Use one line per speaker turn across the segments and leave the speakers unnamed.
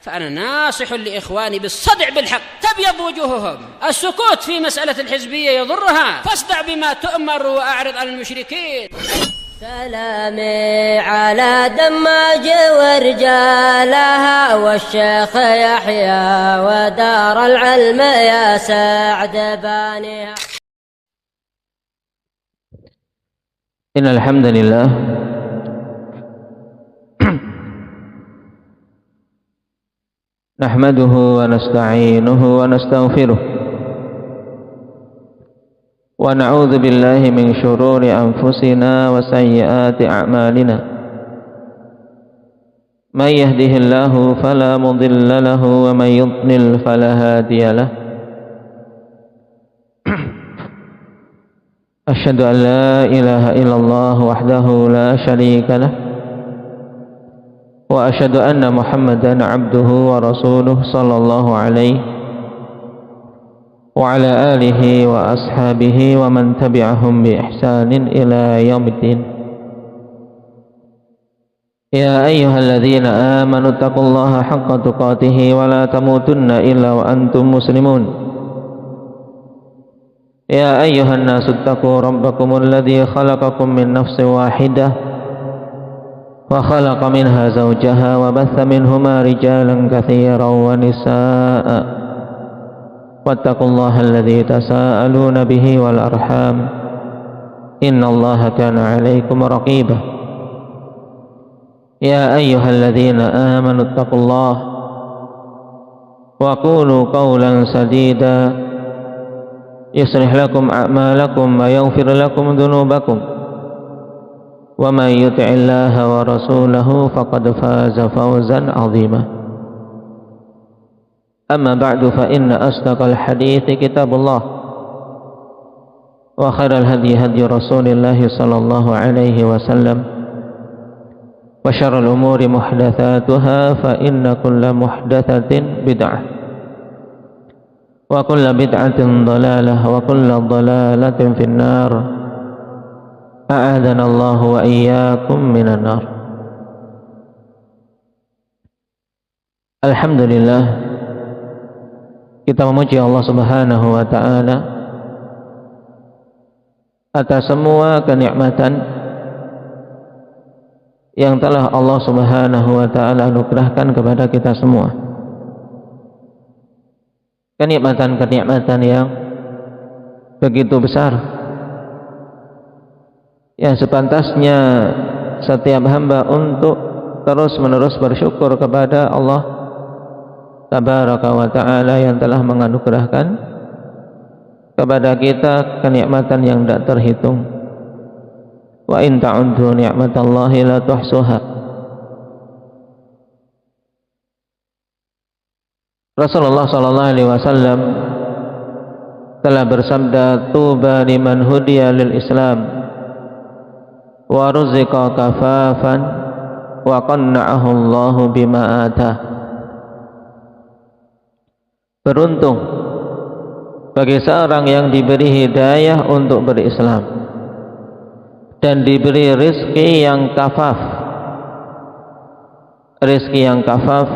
فأنا ناصح لإخواني بالصدع بالحق تبيض وجوههم. السكوت في مسألة الحزبية يضرها، فاصدع بما تؤمر وأعرض عن المشركين.
سلامي على دماج ورجالها والشيخ يحيى ودار العلم يا سعد بانيها.
إن الحمد لله نحمده ونستعينه ونستغفره ونعوذ بالله من شرور أنفسنا وسيئات أعمالنا. من يهده الله فلا مضل له ومن يضلل فلا هادي له. أشهد أن لا إله إلا الله وحده لا شريك له وأشهد أن محمدا عبده ورسوله صلى الله عليه وعلى آله وأصحابه ومن تبعهم بإحسان إلى يوم الدين. يا أيها الذين آمنوا اتقوا الله حق تقاته ولا تموتن إلا وأنتم مسلمون. يا أيها الناس اتقوا ربكم الذي خلقكم من نفس واحدة وخلق منها زوجها وبث منهما رجالا كثيرا ونساء واتقوا الله الذي تساءلون به والأرحام إن الله كان عليكم رقيبا. يا أيها الذين آمنوا اتقوا الله وقولوا قولا سديدا يصلح لكم أعمالكم ويغفر لكم ذنوبكم ومن يطع الله ورسوله فقد فاز فوزا عظيما. أما بعد فإن أصدق الحديث كتاب الله وخير الهدي هدي رسول الله صلى الله عليه وسلم وشر الأمور محدثاتها فإن كل محدثة بدعة وكل بدعة ضلالة وكل ضلالة في النار. أعاذنا الله وإياكم من النار. Alhamdulillah, kita memuji Allah Subhanahu wa taala atas semua kenikmatan yang telah Allah Subhanahu wa taala anugerahkan kepada kita semua. Kenikmatan-kenikmatan yang begitu besar, yang sepantasnya setiap hamba untuk terus-menerus bersyukur kepada Allah Tabaraka wa ta'ala yang telah menganugerahkan kepada kita kenikmatan yang tidak terhitung. Wa in ta'uddu ni'matallahi la tuhsuha. Rasulullah sallallahu alaihi wasallam telah bersabda, tuba liman hudiya lil Islam wa ruziqa kafafan wa qanna'ahu Allahu bima atah. Beruntung bagi seorang yang diberi hidayah untuk berislam dan diberi rizki yang kafaf. Rizki yang kafaf,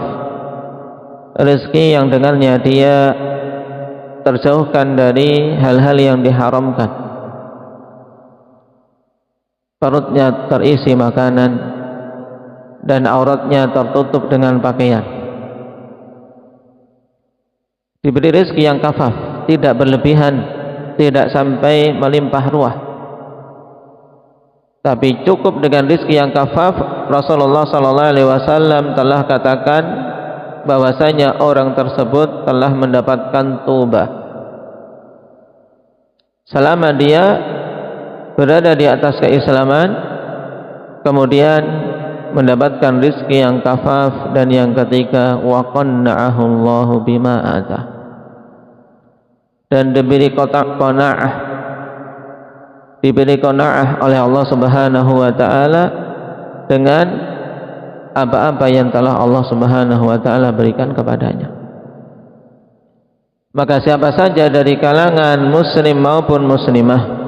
rizki yang dengannya dia terjauhkan dari hal-hal yang diharamkan. Perutnya terisi makanan dan auratnya tertutup dengan pakaian. Diberi rezeki yang kafaf, tidak berlebihan, tidak sampai melimpah ruah, tapi cukup dengan rezeki yang kafaf. Rasulullah SAW telah katakan bahwasanya orang tersebut telah mendapatkan taubah selama dia berada di atas keislaman, kemudian mendapatkan rizki yang kafaf, dan yang ketiga wa qanna'ahu Allahu bima atah, dan diberi qanaah, diberi qanaah oleh Allah Subhanahu wa taala dengan apa-apa yang telah Allah Subhanahu wa taala berikan kepadanya. Maka siapa saja dari kalangan muslim maupun muslimah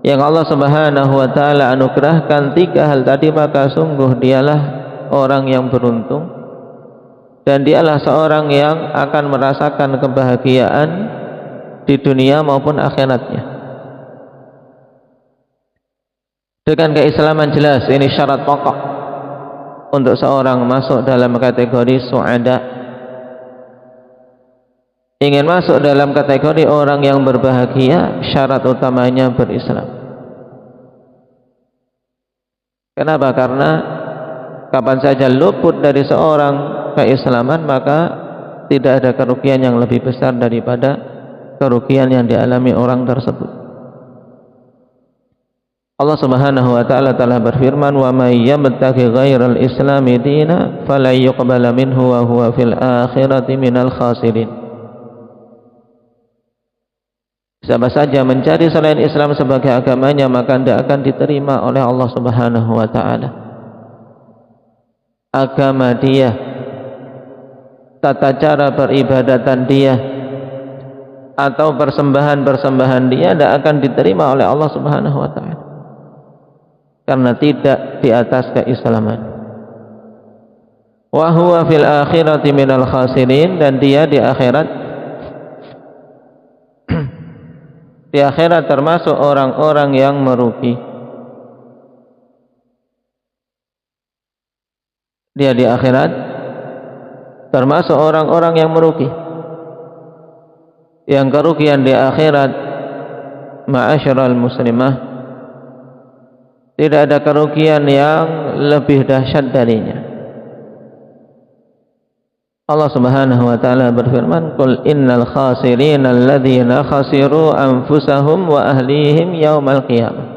yang Allah Subhanahu wa taala anugerahkan tiga hal tadi, maka sungguh dialah orang yang beruntung dan dialah seorang yang akan merasakan kebahagiaan di dunia maupun akhiratnya. Dengan keislaman jelas ini syarat pokok untuk seorang masuk dalam kategori su'ada. Ingin masuk dalam kategori orang yang berbahagia, syarat utamanya berislam. Kenapa? Karena kapan saja luput dari seorang keislaman, maka tidak ada kerugian yang lebih besar daripada kerugian yang dialami orang tersebut. Allah Subhanahu wa taala telah berfirman, "Wa may yabtaghi ghairal islami dina fala yuqbala minhu wa huwa fil akhirati minal khasirin." Siapa saja mencari selain Islam sebagai agamanya, maka tidak akan diterima oleh Allah Subhanahu wa taala. Agama dia, tata cara peribadatan dia, atau persembahan-persembahan dia tidak akan diterima oleh Allah Subhanahu wa taala, karena tidak di atas keislaman. Wa huwa fil akhirati minal khasirin, dan dia di akhirat termasuk orang-orang yang merugi. Dia di akhirat termasuk orang-orang yang merugi. Yang kerugian di akhirat, ma'asyiral muslimah, tidak ada kerugian yang lebih dahsyat darinya. Allah Subhanahu wa taala berfirman, "Qul innal khasirina alladzina khasiru anfusahum wa ahlihim yaumal qiyamah."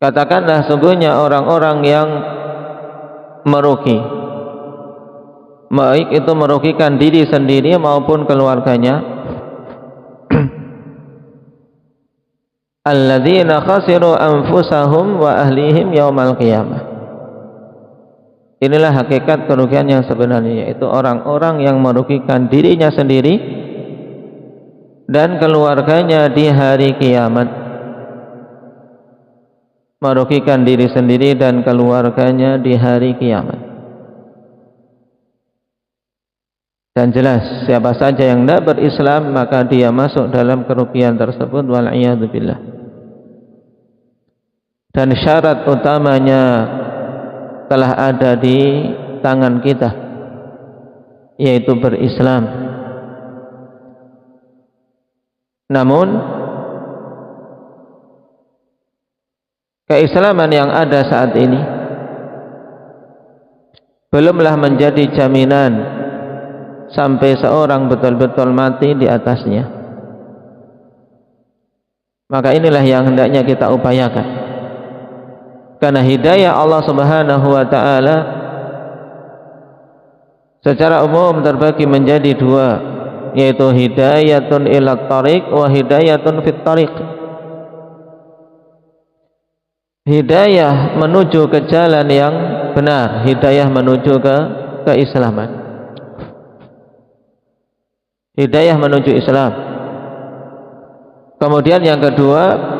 Katakanlah, sungguhnya orang-orang yang merugi, baik itu merugikan diri sendiri maupun keluarganya, alladzina khasiru anfusahum wa ahlihim yaumal qiyamah. Inilah hakikat kerugian yang sebenarnya, yaitu orang-orang yang merugikan dirinya sendiri dan keluarganya di hari kiamat. Merugikan diri sendiri dan keluarganya di hari kiamat. Dan jelas, siapa saja yang tidak berislam, maka dia masuk dalam kerugian tersebut, wal'iyadzubillah. Dan syarat utamanya telah ada di tangan kita, yaitu berislam. Namun keislaman yang ada saat ini belumlah menjadi jaminan sampai seorang betul-betul mati di atasnya. Maka inilah yang hendaknya kita upayakan. Karena hidayah Allah Subhanahu wa taala secara umum terbagi menjadi dua, yaitu hidayatun ila tariq wa hidayatun fit tariq. Hidayah menuju ke jalan yang benar, hidayah menuju ke keislaman, hidayah menuju Islam. Kemudian yang kedua,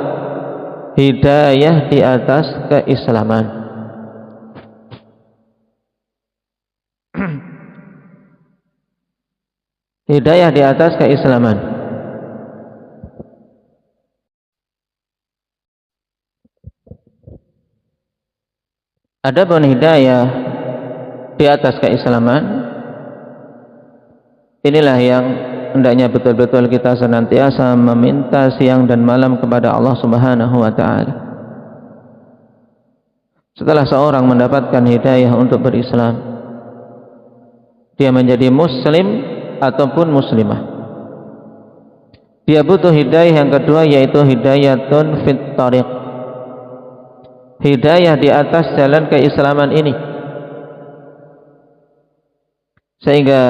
hidayah di atas keislaman. Hidayah di atas keislaman. Adapun hidayah di atas keislaman, inilah yang hendaknya betul-betul kita senantiasa meminta siang dan malam kepada Allah Subhanahu wa taala. Setelah seorang mendapatkan hidayah untuk berislam, dia menjadi muslim ataupun muslimah, dia butuh hidayah yang kedua, yaitu hidayatun fit tariq, hidayah di atas jalan keislaman ini, sehingga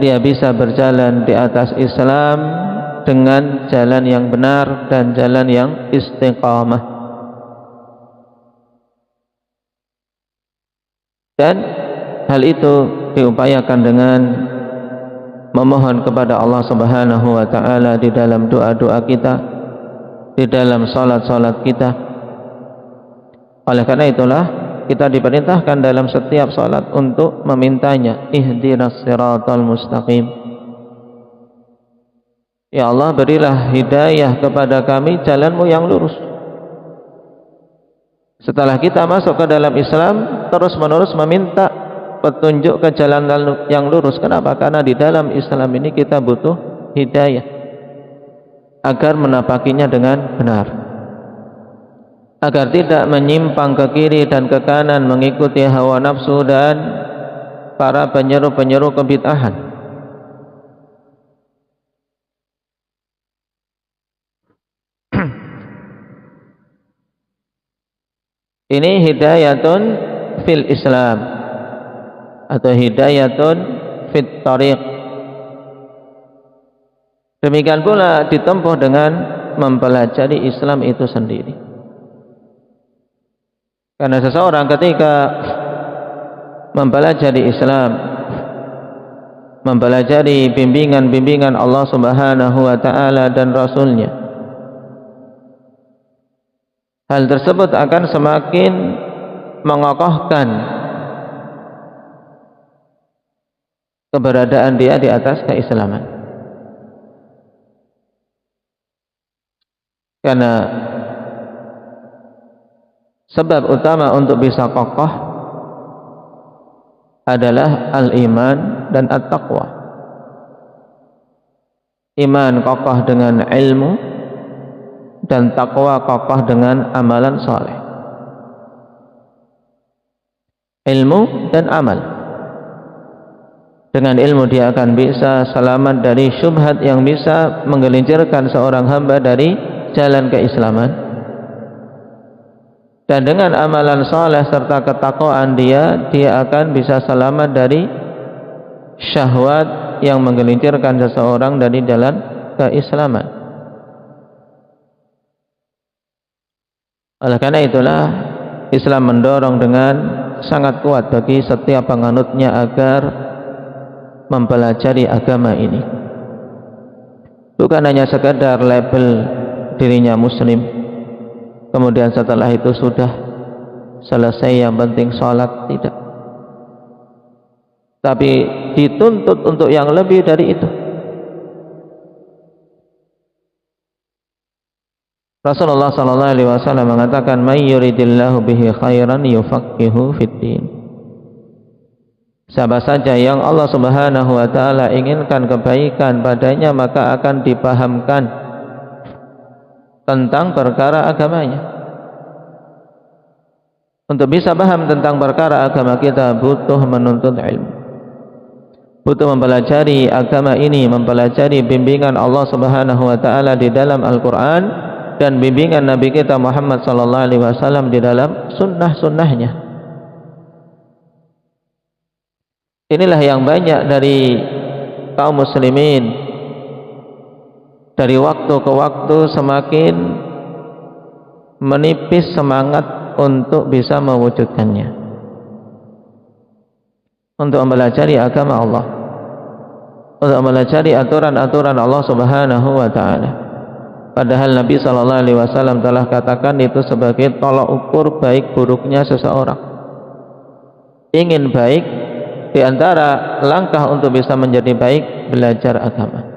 dia bisa berjalan di atas Islam dengan jalan yang benar dan jalan yang istiqamah. Dan hal itu diupayakan dengan memohon kepada Allah Subhanahu wa taala di dalam doa-doa kita, di dalam salat-salat kita. Oleh karena itulah kita diperintahkan dalam setiap salat untuk memintanya, ihdinas siratal mustaqim. Ya Allah, berilah hidayah kepada kami jalanmu yang lurus. Setelah kita masuk ke dalam Islam, terus menerus meminta petunjuk ke jalan yang lurus. Kenapa? Karena di dalam Islam ini kita butuh hidayah agar menapakinya dengan benar, agar tidak menyimpang ke kiri dan ke kanan mengikuti hawa nafsu dan para penyeru-penyeru kebid'ahan. Ini hidayatun fil Islam atau hidayatun fit tariq. Demikian pula ditempuh dengan mempelajari Islam itu sendiri. Karena seseorang ketika mempelajari Islam, mempelajari bimbingan-bimbingan Allah Subhanahu wa taala dan Rasulnya, hal tersebut akan semakin mengokohkan keberadaan dia di atas keislaman. Karena sebab utama untuk bisa kokoh adalah al-iman dan at-taqwa. Iman kokoh dengan ilmu dan takwa kokoh dengan amalan soleh. Ilmu dan amal. Dengan ilmu dia akan bisa selamat dari syubhat yang bisa menggelincirkan seorang hamba dari jalan keislaman. Dan dengan amalan soleh serta ketakwaan dia akan bisa selamat dari syahwat yang menggelincirkan seseorang dari jalan keislaman. Oleh karena itulah Islam mendorong dengan sangat kuat bagi setiap penganutnya agar mempelajari agama ini. Bukan hanya sekadar label dirinya muslim, kemudian setelah itu sudah selesai, yang penting sholat, tidak. Tapi dituntut untuk yang lebih dari itu. Rasulullah sallallahu alaihi wasallam mengatakan, "May yuridillahu bihi khairan yufaqihu fiddin." Siapa saja yang Allah Subhanahu wa taala inginkan kebaikan padanya, maka akan dipahamkan tentang perkara agamanya. Untuk bisa paham tentang perkara agama, kita butuh menuntut ilmu, butuh mempelajari agama ini, mempelajari bimbingan Allah Subhanahu wa taala di dalam Al-Qur'an dan bimbingan Nabi kita Muhammad sallallahu alaihi wasallam di dalam sunnah-sunnahnya. Inilah yang banyak dari kaum muslimin dari waktu ke waktu semakin menipis semangat untuk bisa mewujudkannya, untuk mempelajari agama Allah, untuk mempelajari aturan-aturan Allah Subhanahu wa taala. Padahal Nabi sallallahu alaihi wasallam telah katakan itu sebagai tolak ukur baik buruknya seseorang. Ingin baik, di antara langkah untuk bisa menjadi baik, belajar agama.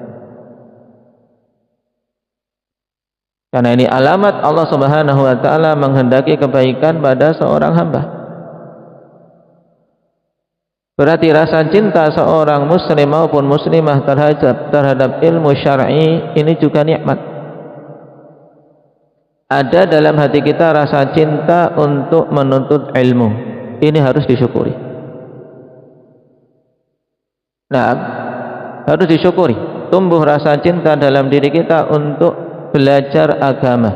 Karena ini alamat Allah Subhanahu wa taala menghendaki kebaikan pada seorang hamba. Berarti rasa cinta seorang muslim maupun muslimah terhadap ilmu syar'i ini juga nikmat. Ada dalam hati kita rasa cinta untuk menuntut ilmu. Ini harus disyukuri. Nah, harus disyukuri. Tumbuh rasa cinta dalam diri kita untuk belajar agama.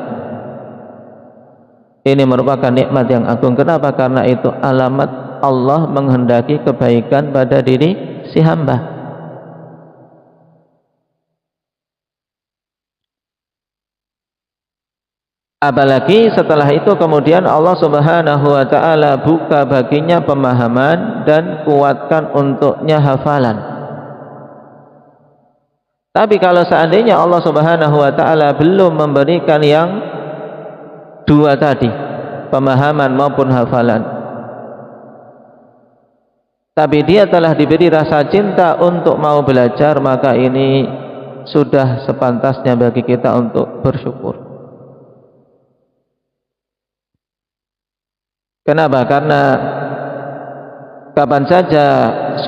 Ini merupakan nikmat yang agung. Kenapa? Karena itu alamat Allah menghendaki kebaikan pada diri si hamba. Apalagi setelah itu kemudian Allah Subhanahu wa taala buka baginya pemahaman dan kuatkan untuknya hafalan. Tapi kalau seandainya Allah Subhanahu wa taala belum memberikan yang dua tadi, pemahaman maupun hafalan, tapi dia telah diberi rasa cinta untuk mau belajar, maka ini sudah sepantasnya bagi kita untuk bersyukur. Kenapa? Karena kapan saja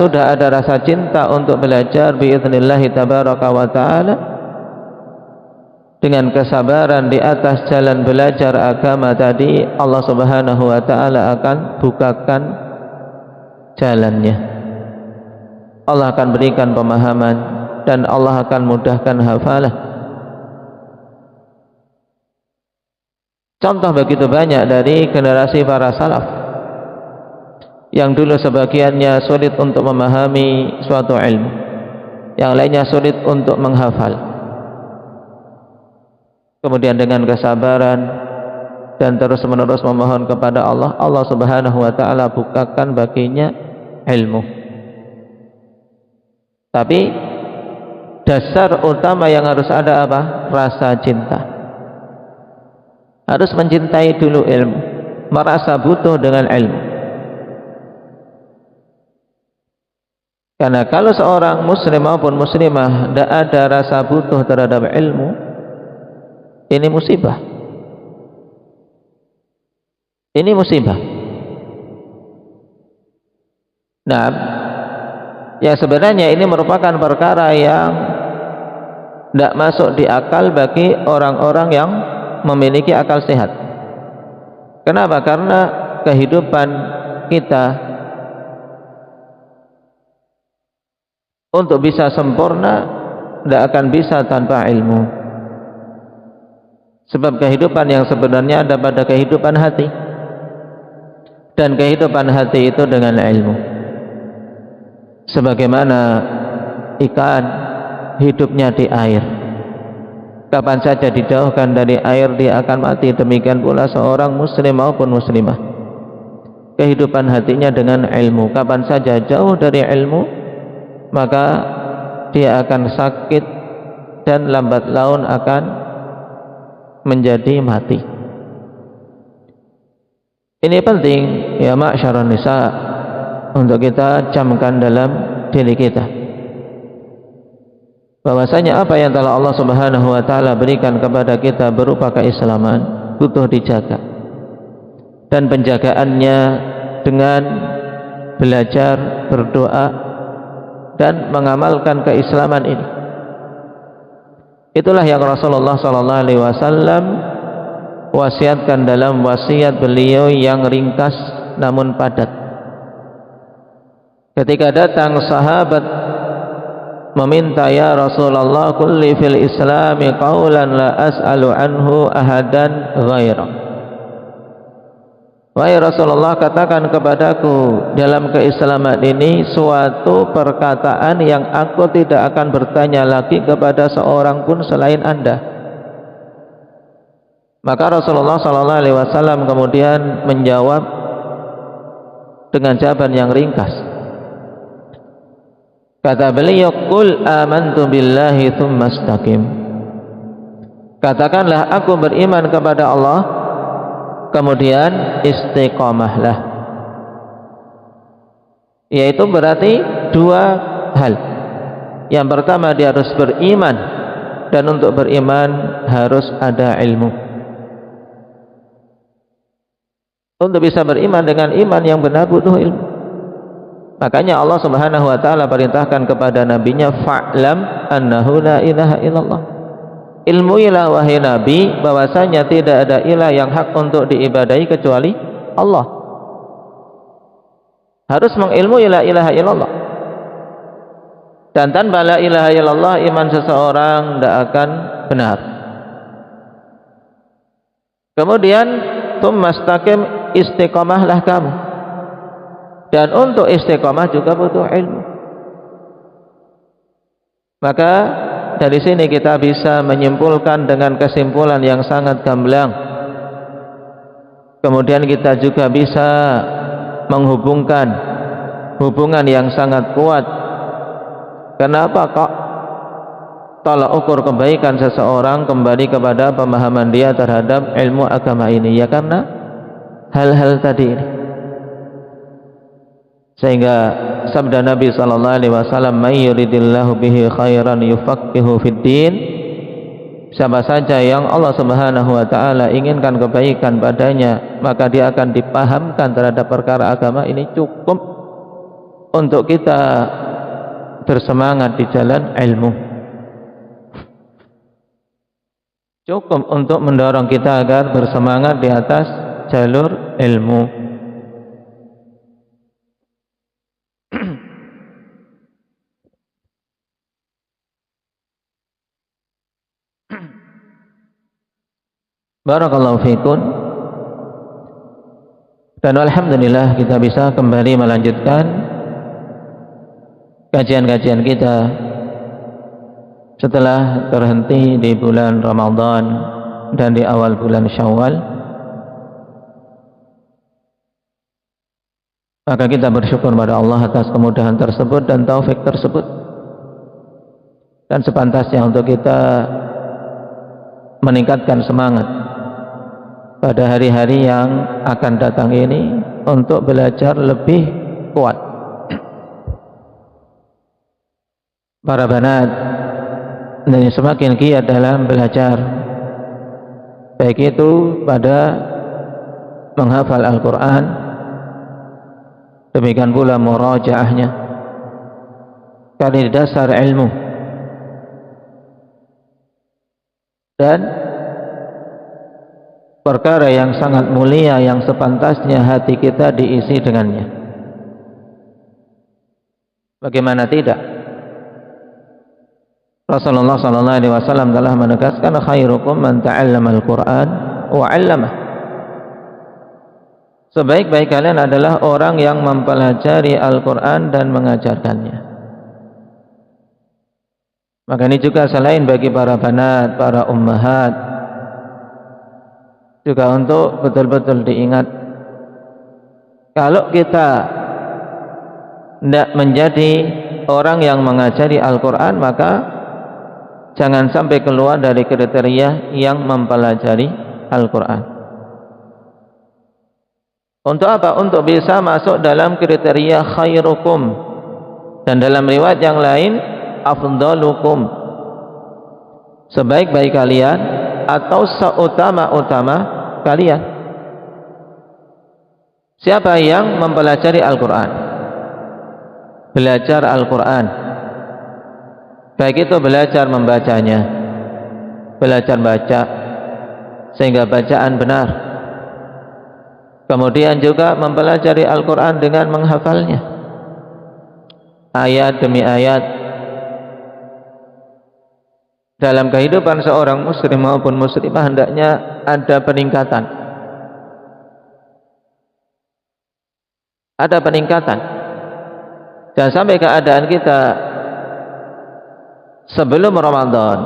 sudah ada rasa cinta untuk belajar biiznillah tabaraka wa ta'ala, dengan kesabaran di atas jalan belajar agama tadi, Allah Subhanahu wa ta'ala akan bukakan jalannya. Allah akan berikan pemahaman dan Allah akan mudahkan hafalah. Contoh begitu banyak dari generasi para salaf yang dulu sebagiannya sulit untuk memahami suatu ilmu, yang lainnya sulit untuk menghafal. Kemudian dengan kesabaran dan terus-menerus memohon kepada Allah, Allah Subhanahu wa ta'ala bukakan baginya ilmu. Tapi dasar utama yang harus ada apa? Rasa cinta. Harus mencintai dulu ilmu, merasa butuh dengan ilmu. Karena kalau seorang muslim maupun muslimah tidak ada rasa butuh terhadap ilmu, ini musibah. Ini musibah. Nah, ya sebenarnya ini merupakan perkara yang tidak masuk di akal bagi orang-orang yang memiliki akal sehat. Kenapa? Karena kehidupan kita untuk bisa sempurna tidak akan bisa tanpa ilmu. Sebab kehidupan yang sebenarnya ada pada kehidupan hati, dan kehidupan hati itu dengan ilmu. Sebagaimana ikan hidupnya di air, kapan saja dijauhkan dari air dia akan mati. Demikian pula seorang muslim maupun muslimah, kehidupan hatinya dengan ilmu. Kapan saja jauh dari ilmu, maka dia akan sakit dan lambat laun akan menjadi mati. Ini penting ya ma'syaran nisa, untuk kita camkan dalam diri kita, bahwasanya apa yang telah Allah Subhanahu wa ta'ala berikan kepada kita berupa keislaman butuh dijaga, dan penjagaannya dengan belajar, berdoa, dan mengamalkan keislaman ini. Itulah yang Rasulullah SAW wasiatkan dalam wasiat beliau yang ringkas namun padat. Ketika datang sahabat meminta, ya Rasulullah, kulli fil islami qawlan la as'alu anhu ahadan ghairah. Wahai Rasulullah, katakan kepadaku dalam keislaman ini suatu perkataan yang aku tidak akan bertanya lagi kepada seorang pun selain Anda. Maka Rasulullah SAW kemudian menjawab dengan jawaban yang ringkas. Kata beliau, qul amantu billahi tsumma istaqim. Katakanlah aku beriman kepada Allah, kemudian istiqamahlah. Yaitu berarti dua hal. Yang pertama, dia harus beriman, dan untuk beriman harus ada ilmu. Untuk bisa beriman dengan iman yang benar butuh ilmu. Makanya Allah Subhanahu wa ta'ala perintahkan kepada nabinya, fa'lam annahu la ilaha illallah. Ilmuilah wahai nabi bahwasanya tidak ada ilah yang hak untuk diibadahi kecuali Allah. Harus mengilmui la ilaha illallah. Dan tanpa la ilaha illallah iman seseorang tidak akan benar. Kemudian tsumastaqim, istiqamahlah kamu. Dan untuk istiqamah juga butuh ilmu. Maka dari sini kita bisa menyimpulkan dengan kesimpulan yang sangat gamblang. Kemudian kita juga bisa menghubungkan hubungan yang sangat kuat. Kenapa kok tolak ukur kebaikan seseorang kembali kepada pemahaman dia terhadap ilmu agama ini? Ya karena hal-hal tadi ini. Sehingga sabda Nabi sallallahu alaihi wasallam, "May yuridillahu bihi khairan yufaqihu fid din." Siapa saja yang Allah Subhanahu wa taala inginkan kebaikan padanya, maka dia akan dipahamkan terhadap perkara agama. Ini cukup untuk kita bersemangat di jalan ilmu. Cukup untuk mendorong kita agar bersemangat di atas jalur ilmu. Barakallahu fikum. Dan alhamdulillah kita bisa kembali melanjutkan kajian-kajian kita setelah terhenti di bulan Ramadan dan di awal bulan Syawal. Maka kita bersyukur pada Allah atas kemudahan tersebut dan taufik tersebut, dan sepantasnya untuk kita meningkatkan semangat pada hari-hari yang akan datang ini untuk belajar lebih kuat. Para banat dan semakin giat dalam belajar, baik itu pada menghafal Al-Quran, demikian pula murajaahnya, kali dasar ilmu, dan perkara yang sangat mulia yang sepantasnya hati kita diisi dengannya. Bagaimana tidak? Rasulullah sallallahu alaihi wasallam telah menegaskan, khairukum man ta'allama al-Qur'an wa 'allamah. Sebaik-baik kalian adalah orang yang mempelajari Al-Qur'an dan mengajarkannya. Maka ini juga selain bagi para banat, para ummahat, juga untuk betul-betul diingat, kalau kita tidak menjadi orang yang mengajari Al-Quran, maka jangan sampai keluar dari kriteria yang mempelajari Al-Quran. Untuk apa? Untuk bisa masuk dalam kriteria khairukum, dan dalam riwayat yang lain afdalukum, sebaik-baik kalian atau seutama-utama kalian. Siapa yang mempelajari Al-Quran, belajar Al-Quran, baik itu belajar membacanya, belajar baca sehingga bacaan benar, kemudian juga mempelajari Al-Quran dengan menghafalnya ayat demi ayat. Dalam kehidupan seorang muslim maupun muslimah hendaknya ada peningkatan. Ada peningkatan. Jangan sampai keadaan kita sebelum Ramadan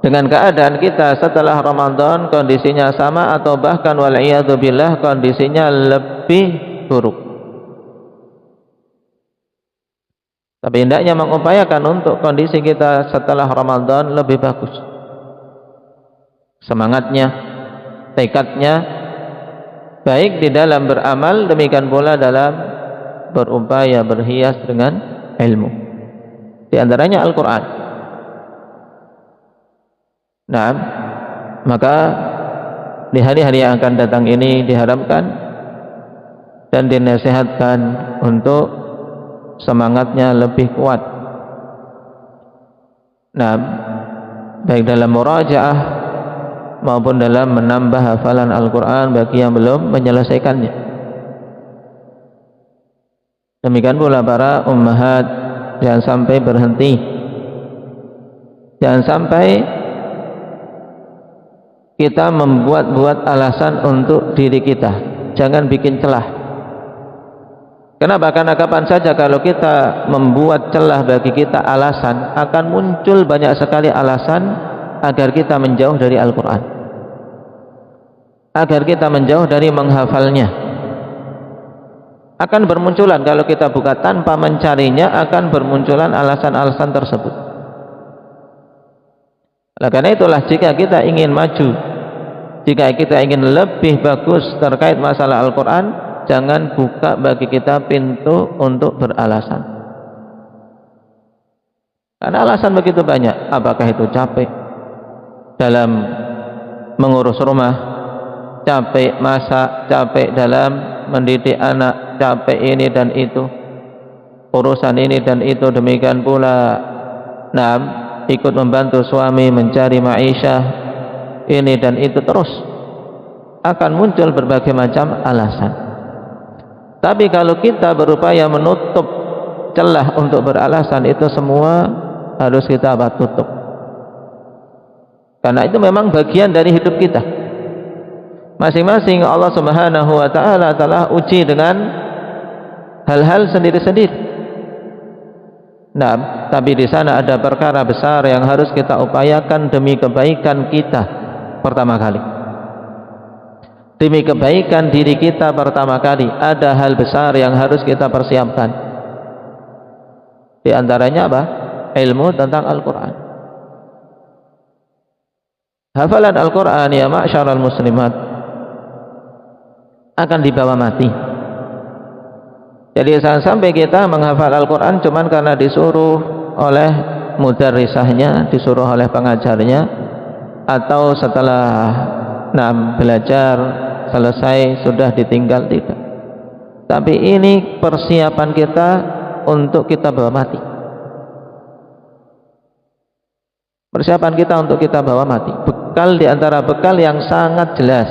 dengan keadaan kita setelah Ramadan kondisinya sama, atau bahkan wal'iyadzubillah kondisinya lebih buruk. Tapi hendaknya mengupayakan untuk kondisi kita setelah Ramadan lebih bagus. Semangatnya, tekadnya, baik di dalam beramal, demikian pula dalam berupaya berhias dengan ilmu. Di antaranya Al-Quran. Nah, maka di hari-hari yang akan datang ini diharapkan dan dinasihatkan untuk semangatnya lebih kuat. Nah, baik dalam murajaah maupun dalam menambah hafalan Al-Quran bagi yang belum menyelesaikannya. Demikian pula para ummahat, jangan sampai berhenti, jangan sampai kita membuat-buat alasan untuk diri kita, jangan bikin celah. Kenapa? Karena kapan saja kalau kita membuat celah bagi kita alasan, akan muncul banyak sekali alasan agar kita menjauh dari Al-Quran, agar kita menjauh dari menghafalnya. Akan bermunculan, kalau kita buka tanpa mencarinya, akan bermunculan alasan-alasan tersebut. Oleh karena itulah, jika kita ingin maju, jika kita ingin lebih bagus terkait masalah Al-Quran, jangan buka bagi kita pintu untuk beralasan. Karena alasan begitu banyak. Apakah itu capek dalam mengurus rumah, capek masak, capek dalam mendidik anak, capek ini dan itu, urusan ini dan itu. Demikian pula ikut membantu suami mencari ma'isyah, ini dan itu, terus akan muncul berbagai macam alasan. Tapi kalau kita berupaya menutup celah untuk beralasan, itu semua harus kita tutup, karena itu memang bagian dari hidup kita. Masing-masing Allah Subhanahu wa ta'ala telah uji dengan hal-hal sendiri-sendiri. Tapi di sana ada perkara besar yang harus kita upayakan demi kebaikan kita pertama kali. Demi kebaikan diri kita pertama kali, ada hal besar yang harus kita persiapkan. Di antaranya apa? Ilmu tentang Al-Quran. Hafalan Al-Quran, ya ma'syaral muslimat, akan dibawa mati. Jadi jangan sampai kita menghafal Al-Quran cuman karena disuruh oleh mudarrisahnya, disuruh oleh pengajarnya, atau setelah belajar selesai sudah ditinggal. Tidak. Tapi ini persiapan kita untuk kita bawa mati. Persiapan kita untuk kita bawa mati. Bekal di antara bekal yang sangat jelas.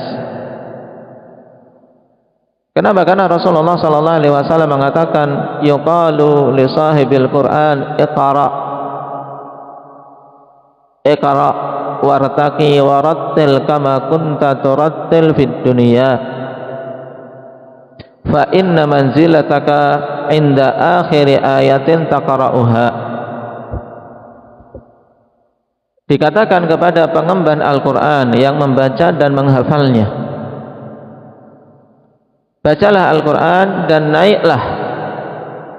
Kenapa? Karena Rasulullah sallallahu alaihi wasallam mengatakan, yuqalu li sahibil Qur'an iqra wartaqi warattil kama kunta turattil fid dunya fa inna manzilataka inda akhiri ayatin taqra'uha. Dikatakan kepada pengemban Al-Quran yang membaca dan menghafalnya, bacalah Al-Quran dan naiklah.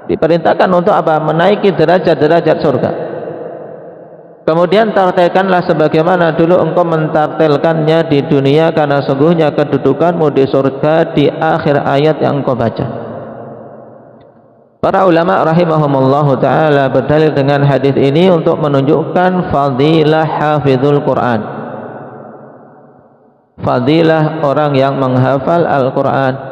Diperintahkan untuk apa? Menaiki derajat-derajat surga. Kemudian tartilkanlah sebagaimana dulu engkau mentartilkannya di dunia, karena sungguhnya kedudukanmu di surga di akhir ayat yang engkau baca. Para ulama rahimahumullahu ta'ala berdalil dengan hadis ini untuk menunjukkan fadilah hafizul Quran, fadilah orang yang menghafal Al-Quran.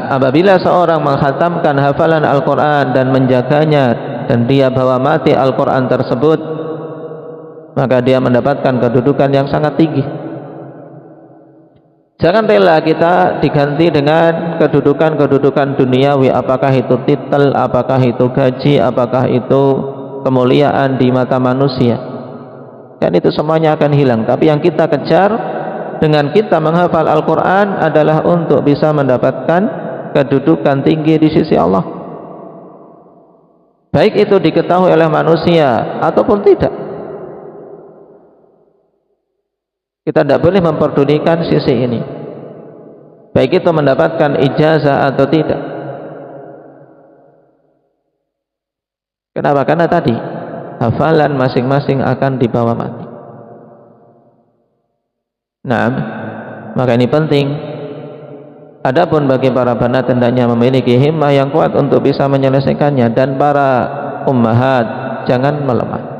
Apabila seorang menghatamkan hafalan Al-Quran dan menjaganya, dan dia bawa mati Al-Quran tersebut, maka dia mendapatkan kedudukan yang sangat tinggi. Jangan rela kita diganti dengan kedudukan-kedudukan duniawi, apakah itu titel, apakah itu gaji, apakah itu kemuliaan di mata manusia. Dan itu semuanya akan hilang. Tapi yang kita kejar dengan kita menghafal Al-Quran adalah untuk bisa mendapatkan kedudukan tinggi di sisi Allah, baik itu diketahui oleh manusia ataupun tidak. Kita tidak boleh memperdulikan sisi ini, baik itu mendapatkan ijazah atau tidak. Kenapa? Karena tadi hafalan masing-masing akan dibawa mati. Maka ini penting. Adapun bagi para banat hendaknya memiliki himmah yang kuat untuk bisa menyelesaikannya, dan para ummahat jangan melemah.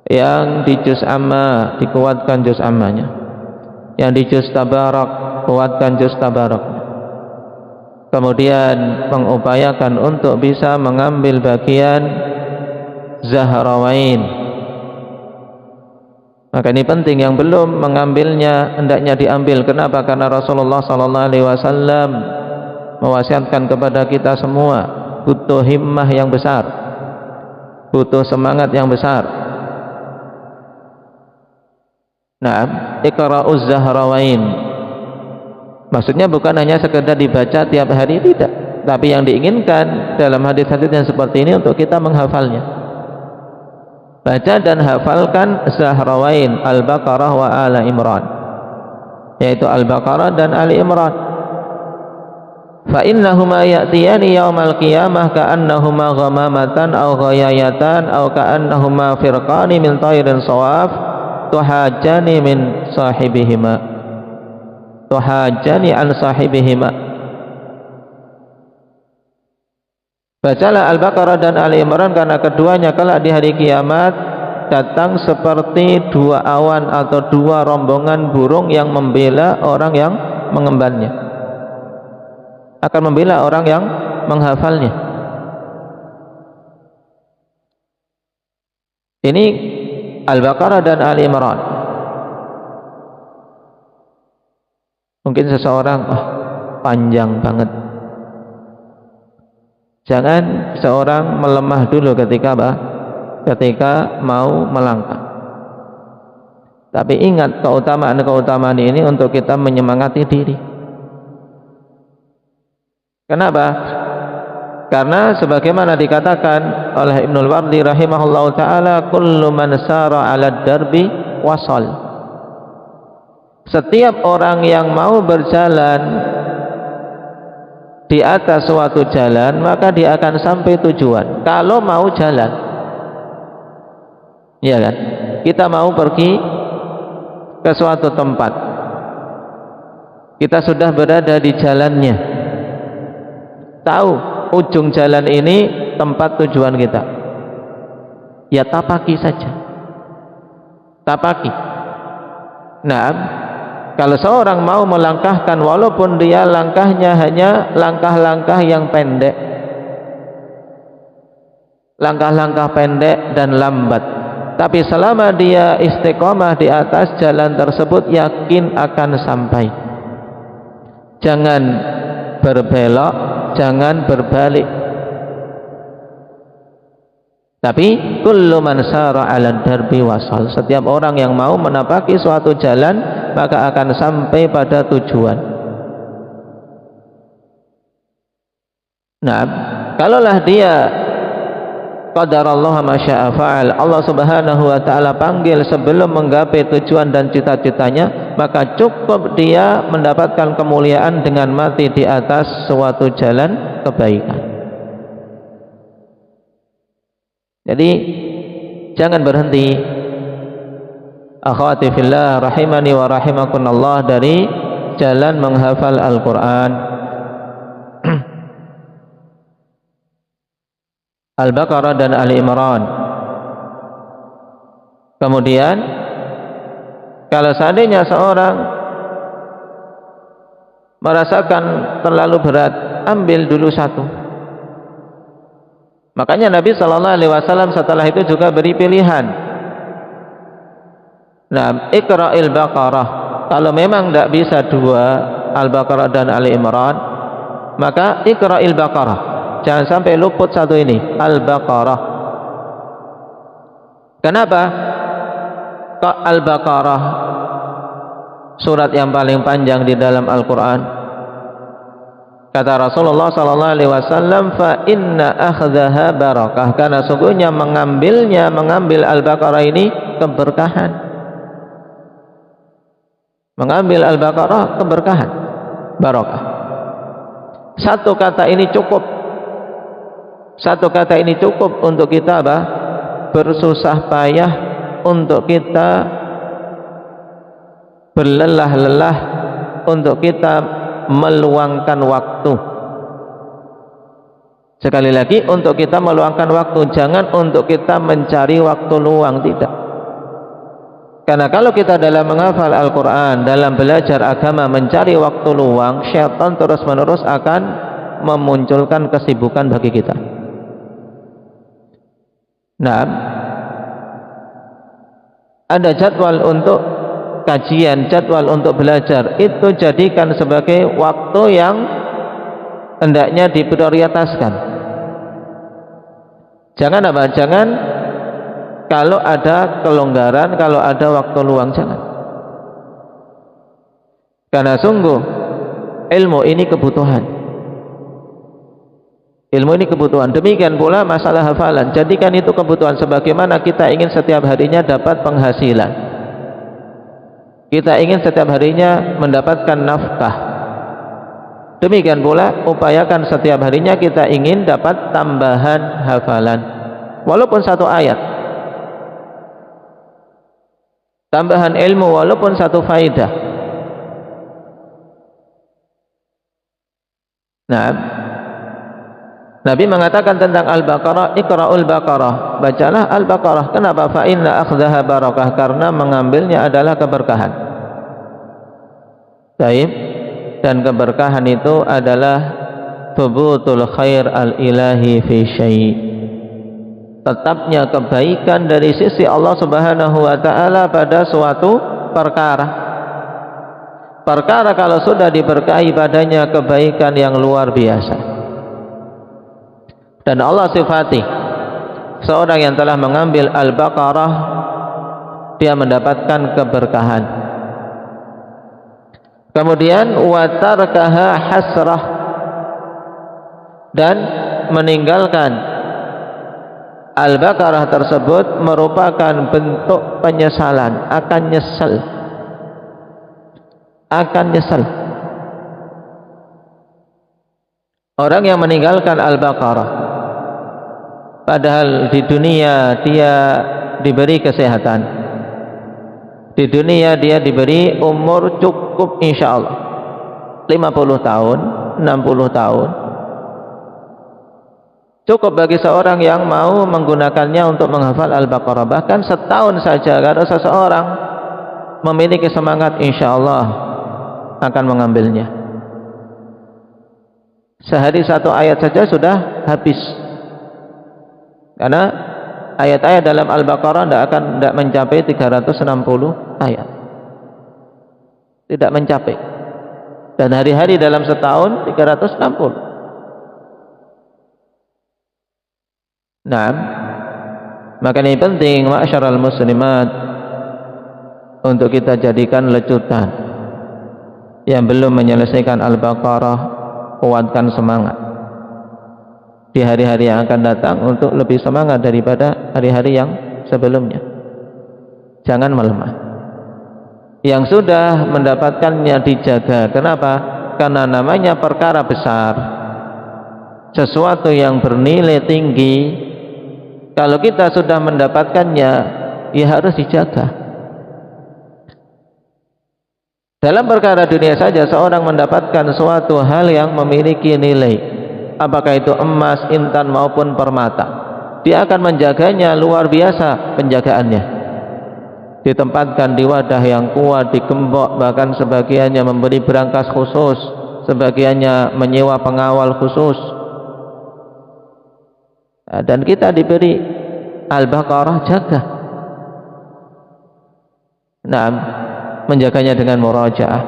Yang di juz amma dikuatkan juz ammanya, yang di juz tabarak kuatkan juz tabarak. Kemudian mengupayakan untuk bisa mengambil bagian Zahrawain. Maka ini penting, yang belum mengambilnya hendaknya diambil. Kenapa? Karena Rasulullah sallallahu alaihi wasallam mewasiatkan kepada kita semua, butuh himmah yang besar, butuh semangat yang besar. Iqra'uz Zahrawain maksudnya bukan hanya sekedar dibaca tiap hari, tidak, tapi yang diinginkan dalam hadis-hadis yang seperti ini untuk kita menghafalnya. Baca dan hafalkan Zahrawain, Al-Baqarah wa Ala Imran, yaitu Al-Baqarah dan Ali Imran. Fa innahuma ya'tiyani yaumal qiyamah ka'annahuma ghamamatan aw ghayayatan aw ka'annahuma firqani min tayrin sawaf tuhajani min sahibihima. tuhajjani an sahibihima. Bacalah Al-Baqarah dan Ali Imran karena keduanya kelak di hari kiamat datang seperti dua awan atau dua rombongan burung yang membela orang yang mengembannya, akan membela orang yang menghafalnya. Ini Al-Baqarah dan Ali Imran. Mungkin seseorang, panjang banget. Jangan seorang melemah dulu ketika ketika mau melangkah. Tapi ingat keutamaan-keutamaan ini untuk kita menyemangati diri. Kenapa? Karena sebagaimana dikatakan oleh Ibnul Wardi rahimahullahu taala, kullu man sara 'ala darbi wasal. Setiap orang yang mau berjalan di atas suatu jalan, maka dia akan sampai tujuan. Kalau mau jalan, ya kan? Kita mau pergi ke suatu tempat, kita sudah berada di jalannya, tahu ujung jalan ini tempat tujuan kita, ya tapaki saja, tapaki. Nah, kalau seorang mau melangkahkan, walaupun dia langkahnya hanya langkah-langkah yang pendek, langkah-langkah pendek dan lambat, tapi selama dia istiqomah di atas jalan tersebut, yakin akan sampai. Jangan berbelok, jangan berbalik. Tapi kullu man sara 'ala darbi wasal. Setiap orang yang mau menapaki suatu jalan, maka akan sampai pada tujuan. Nah, kalaulah dia qadarallahu ma syaa fa'al, Allah Subhanahu wa taala panggil sebelum menggapai tujuan dan cita-citanya, maka cukup dia mendapatkan kemuliaan dengan mati di atas suatu jalan kebaikan. Jadi jangan berhenti, akhwati fillah rahimani wa rahimakumullah, dari jalan menghafal Al-Quran. Al-Baqarah dan Ali Imran. Kemudian kalau seandainya seorang merasakan terlalu berat, ambil dulu satu. Makanya Nabi SAW setelah itu juga beri pilihan. Nah, Iqra'il Baqarah. Kalau memang tidak bisa dua, Al-Baqarah dan Ali Imran, maka Iqra'il Baqarah. Jangan sampai luput satu ini, Al-Baqarah. Kenapa? Kok Al-Baqarah surat yang paling panjang di dalam Al-Quran? Kata Rasulullah SAW, fa inna akhdaha barakah, karena sungguhnya mengambil Al-Baqarah ini keberkahan. Mengambil Al-Baqarah keberkahan, barakah. Satu kata ini cukup. Satu kata ini cukup untuk kita bersusah payah, untuk kita berlelah-lelah, untuk kita meluangkan waktu. Sekali lagi, untuk kita meluangkan waktu, jangan untuk kita mencari waktu luang, tidak. Karena kalau kita dalam menghafal Al-Quran, dalam belajar agama, mencari waktu luang, syaitan terus menerus akan memunculkan kesibukan bagi kita. Nah, ada jadwal untuk kajian, jadwal untuk belajar, itu jadikan sebagai waktu yang hendaknya diprioritaskan. Jangan Jangan kalau ada kelonggaran, kalau ada waktu luang, jangan. Karena sungguh ilmu ini kebutuhan. Ilmu ini kebutuhan. Demikian pula masalah hafalan. Jadikan itu kebutuhan, sebagaimana kita ingin setiap harinya dapat penghasilan. Kita ingin setiap harinya mendapatkan nafkah. Demikian pula upayakan setiap harinya kita ingin dapat tambahan hafalan, walaupun satu ayat, tambahan ilmu walaupun satu faidah. Nah, Nabi mengatakan tentang Al-Baqarah, Iqra'ul Baqarah, bacalah Al-Baqarah. Kenapa? Fa inna akhdaha barakah, karena mengambilnya adalah keberkahan. Baik, dan keberkahan itu adalah thubutul khair al-ilahi fi syai', tetapnya kebaikan dari sisi Allah Subhanahu wa taala pada suatu perkara. Perkara kalau sudah diberkahi padanya kebaikan yang luar biasa. Dan Allah sifati seorang yang telah mengambil Al-Baqarah, dia mendapatkan keberkahan. Kemudian wa tarkaha hasrah, dan meninggalkan Al-Baqarah tersebut merupakan bentuk penyesalan, akan nyesal. Orang yang meninggalkan Al-Baqarah padahal di dunia dia diberi kesehatan, di dunia dia diberi umur cukup insyaallah 50 tahun, 60 tahun, cukup bagi seorang yang mau menggunakannya untuk menghafal Al-Baqarah. Bahkan setahun saja kalau seseorang memiliki semangat, insyaallah akan mengambilnya. Sehari satu ayat saja sudah habis, karena ayat-ayat dalam Al-Baqarah tidak mencapai 360 ayat, tidak mencapai, dan hari-hari dalam setahun 360. Nah, maka ini penting ma'asyaral muslimat untuk kita jadikan lecutan. Yang belum menyelesaikan Al-Baqarah, kuatkan semangat di hari-hari yang akan datang untuk lebih semangat daripada hari-hari yang sebelumnya. Jangan melemah. Yang sudah mendapatkannya dijaga. Kenapa? Karena namanya perkara besar, sesuatu yang bernilai tinggi. Kalau kita sudah mendapatkannya, ya harus dijaga. Dalam perkara dunia saja, seorang mendapatkan suatu hal yang memiliki nilai, apakah itu emas, intan maupun permata, dia akan menjaganya luar biasa penjagaannya. Ditempatkan di wadah yang kuat, digembok, bahkan sebagiannya memberi berangkas khusus, sebagiannya menyewa pengawal khusus. Dan kita diberi Al-Baqarah, jaga. Nah, menjaganya dengan murajaah,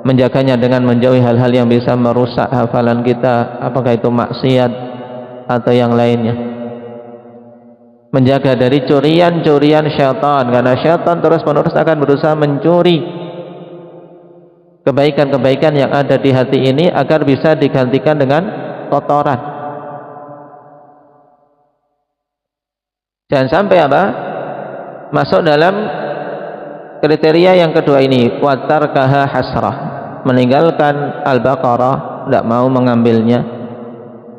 menjaganya dengan menjauhi hal-hal yang bisa merusak hafalan kita, apakah itu maksiat atau yang lainnya. Menjaga dari curian-curian syaitan, karena syaitan terus-menerus akan berusaha mencuri kebaikan-kebaikan yang ada di hati ini agar bisa digantikan dengan kotoran. Jangan sampai masuk dalam kriteria yang kedua ini, watarkaha hasrah, meninggalkan Al-Baqarah, tidak mau mengambilnya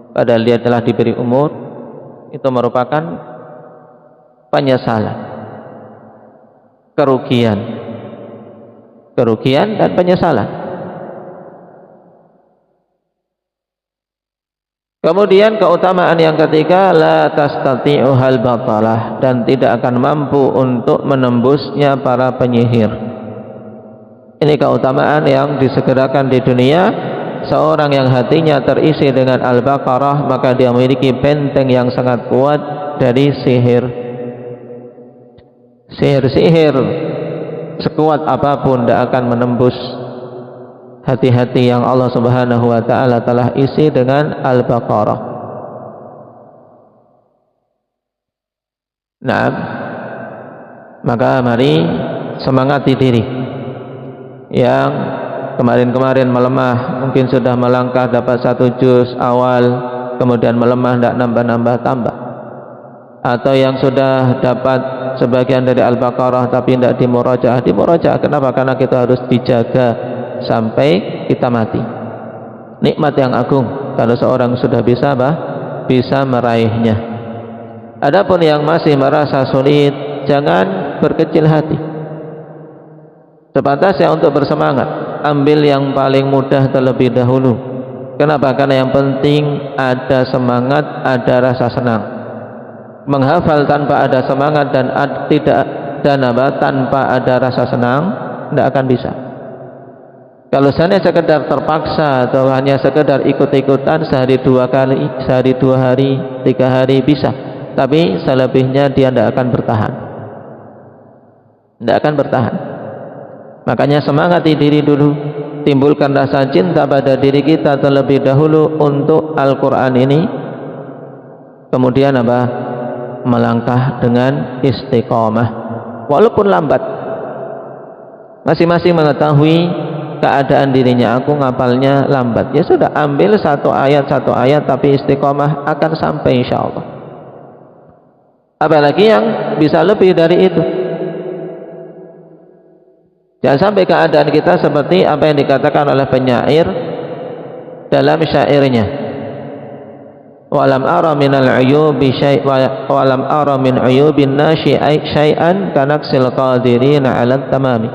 padahal dia telah diberi umur. Itu merupakan penyesalan, kerugian dan penyesalan. Kemudian keutamaan yang ketiga, la tastati'uhal batalah, dan tidak akan mampu untuk menembusnya para penyihir. Ini keutamaan yang disegerakan di dunia. Seorang yang hatinya terisi dengan Al-Baqarah, maka dia memiliki benteng yang sangat kuat dari sihir. Sihir sekuat apapun tidak akan menembus hati-hati yang Allah Subhanahu wa ta'ala telah isi dengan Al-Baqarah. Nah, maka mari semangati diri yang kemarin-kemarin melemah, mungkin sudah melangkah dapat 1 juz awal, kemudian melemah, tidak nambah-nambah tambah, atau yang sudah dapat sebagian dari Al-Baqarah tapi tidak dimurajaah. Kenapa? Karena kita harus dijaga sampai kita mati. Nikmat yang agung kalau seorang sudah bisa meraihnya. Adapun yang masih merasa sulit, jangan berkecil hati. Sepantasnya untuk bersemangat, ambil yang paling mudah terlebih dahulu. Kenapa? Karena yang penting ada semangat, ada rasa senang. Menghafal tanpa ada semangat tanpa ada rasa senang tidak akan bisa. Kalau hanya sekedar terpaksa atau hanya sekedar ikut-ikutan sehari 2 kali, sehari 2 hari, 3 hari bisa, tapi selebihnya dia tidak akan bertahan. Tidak akan bertahan. Makanya semangati diri dulu, timbulkan rasa cinta pada diri kita terlebih dahulu untuk Al-Quran ini. Kemudian apa? Melangkah dengan istiqomah, walaupun lambat. Masing-masing mengetahui keadaan dirinya. Aku ngapalnya lambat, ya sudah, ambil satu ayat tapi istiqomah, akan sampai insyaallah. Apalagi yang bisa lebih dari itu. Jangan sampai keadaan kita seperti apa yang dikatakan oleh penyair dalam syairnya, walam ara minal uyubi walam ara min uyubin nasi syai'an kanaksil qadirina 'ala tamami.